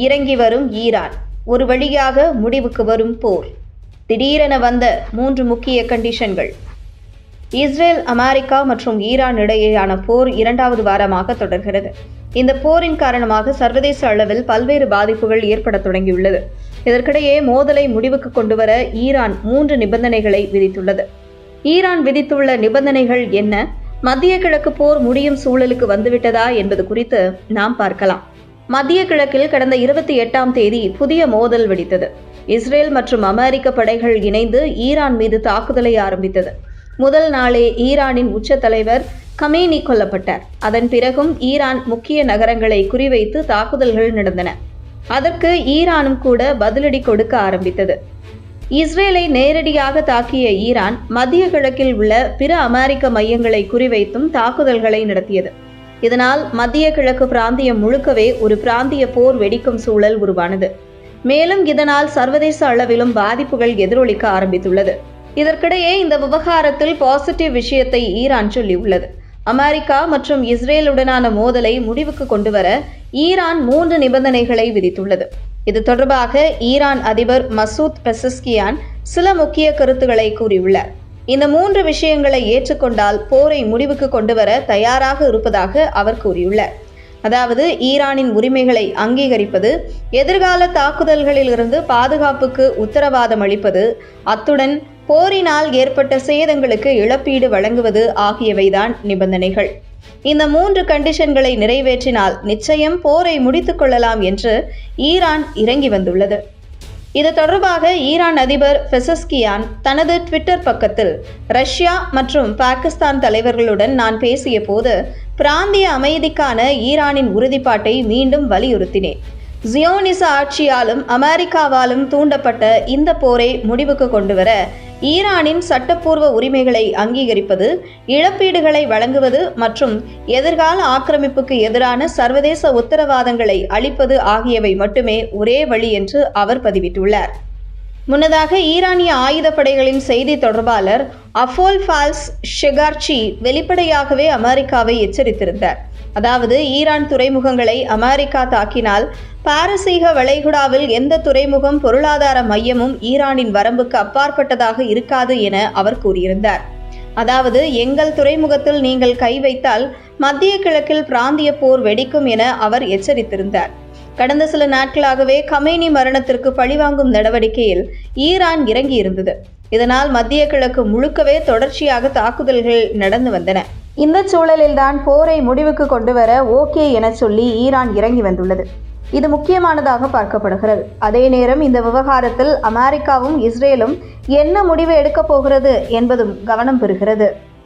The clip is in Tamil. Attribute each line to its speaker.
Speaker 1: இறங்கி வரும் ஈரான், ஒரு வழியாக முடிவுக்கு வரும் போர். திடீரென வந்த 3 முக்கிய கண்டிஷன்கள். இஸ்ரேல், அமெரிக்கா மற்றும் ஈரான் இடையேயான போர் 2வது வாரமாக தொடர்கிறது. இந்த போரின் காரணமாக சர்வதேச அளவில் பல்வேறு பாதிப்புகள் ஏற்பட தொடங்கியுள்ளது. இதற்கிடையே மோதலை முடிவுக்கு கொண்டுவர ஈரான் 3 நிபந்தனைகளை விதித்துள்ளது. ஈரான் விதித்துள்ள நிபந்தனைகள் என்ன? மத்திய கிழக்கு போர் முடியும் சூழலுக்கு வந்துவிட்டதா என்பது குறித்து நாம் பார்க்கலாம். மத்திய கிழக்கில் கடந்த 28ஆம் தேதி புதிய மோதல் வெடித்தது. இஸ்ரேல் மற்றும் அமெரிக்க படைகள் இணைந்து ஈரான் மீது தாக்குதலை ஆரம்பித்தது. முதல் நாளே ஈரானின் உச்ச தலைவர் கமேனி கொல்லப்பட்டார். அதன் பிறகும் ஈரான் முக்கிய நகரங்களை குறிவைத்து தாக்குதல்கள் நடந்தன. அதற்கு ஈரானும் கூட பதிலடி கொடுக்க ஆரம்பித்தது. இஸ்ரேலை நேரடியாக தாக்கிய ஈரான் மத்திய கிழக்கில் உள்ள பிற அமெரிக்க மையங்களை குறிவைத்தும் தாக்குதல்களை நடத்தியது. இதனால் மத்திய கிழக்கு பிராந்தியம் முழுக்கவே ஒரு பிராந்திய போர் வெடிக்கும் சூழல் உருவானது. மேலும் இதனால் சர்வதேச அளவிலும் பாதிப்புகள் எதிரொலிக்க ஆரம்பித்துள்ளது. இதற்கிடையே இந்த விவகாரத்தில் பாசிட்டிவ் விஷயத்தை ஈரான் சொல்லியுள்ளது. அமெரிக்கா மற்றும் இஸ்ரேலுடனான மோதலை முடிவுக்கு கொண்டுவர ஈரான் 3 நிபந்தனைகளை விதித்துள்ளது. இது தொடர்பாக ஈரான் அதிபர் மசூத் பெசஸ்கியான் சில முக்கிய கருத்துக்களை கூறியுள்ளார். இந்த 3 விஷயங்களை ஏற்றுக்கொண்டால் போரை முடிவுக்கு கொண்டுவர தயாராக இருப்பதாக அவர் கூறியுள்ளார். அதாவது, ஈரானின் உரிமைகளை அங்கீகரிப்பது, எதிர்கால தாக்குதல்களிலிருந்து பாதுகாப்புக்கு உத்தரவாதம் அளிப்பது, அத்துடன் போரினால் ஏற்பட்ட சேதங்களுக்கு இழப்பீடு வழங்குவது ஆகியவைதான் நிபந்தனைகள். இந்த 3 கண்டிஷன்களை நிறைவேற்றினால் நிச்சயம் போரை முடித்துக் கொள்ளலாம் என்று ஈரான் இறங்கி வந்துள்ளது. இது தொடர்பாக ஈரான் அதிபர் பெசஸ்கியான் தனது ட்விட்டர் பக்கத்தில், ரஷ்யா மற்றும் பாகிஸ்தான் தலைவர்களுடன் நான் பேசிய போது பிராந்திய அமைதிக்கான ஈரானின் உறுதிப்பாட்டை மீண்டும் வலியுறுத்தினேன். ஜியோனிச ஆட்சியாலும் அமெரிக்காவாலும் தூண்டப்பட்ட இந்த போரை முடிவுக்கு கொண்டுவர ஈரானின் சட்டப்பூர்வ உரிமைகளை அங்கீகரிப்பது, இழப்பீடுகளை வழங்குவது மற்றும் எதிர்கால ஆக்கிரமிப்புக்கு எதிரான சர்வதேச உத்தரவாதங்களை அளிப்பது ஆகியவை மட்டுமே ஒரே வழி என்று அவர் பதிவிட்டுள்ளார். முன்னதாக ஈரானிய ஆயுதப்படைகளின் செய்தி தொடர்பாளர் அஃபோல் ஃபால்ஸ் ஷெகார்ச்சி வெளிப்படையாகவே அமெரிக்காவை எச்சரித்திருந்தார். அதாவது, ஈரான் துறைமுகங்களை அமெரிக்கா தாக்கினால் பாரசீக வளைகுடாவில் எந்த துறைமுகம், பொருளாதார மையமும் ஈரானின் வரம்புக்கு அப்பாற்பட்டதாக இருக்காது என அவர் கூறியிருந்தார். அதாவது, எங்கள் துறைமுகத்தில் நீங்கள் கை வைத்தால் மத்திய கிழக்கில் பிராந்திய போர் வெடிக்கும் என அவர் எச்சரித்திருந்தார். கடந்த சில நாட்களாகவே கமேனி மரணத்திற்கு பழிவாங்கும் நடவடிக்கையில் ஈரான் இறங்கியிருந்தது. இதனால் மத்திய கிழக்கு முழுக்கவே தொடர்ச்சியாக தாக்குதல்கள் நடந்து வந்தன. இந்த சூழலில்தான் போரை முடிவுக்கு கொண்டுவர ஓகே என சொல்லி ஈரான் இறங்கி வந்துள்ளது. இது முக்கியமானதாக பார்க்கப்படுகிறது. அதே நேரம் இந்த விவகாரத்தில் அமெரிக்காவும் இஸ்ரேலும் என்ன முடிவு எடுக்கப் போகிறது என்பதும் கவனம் பெறுகிறது.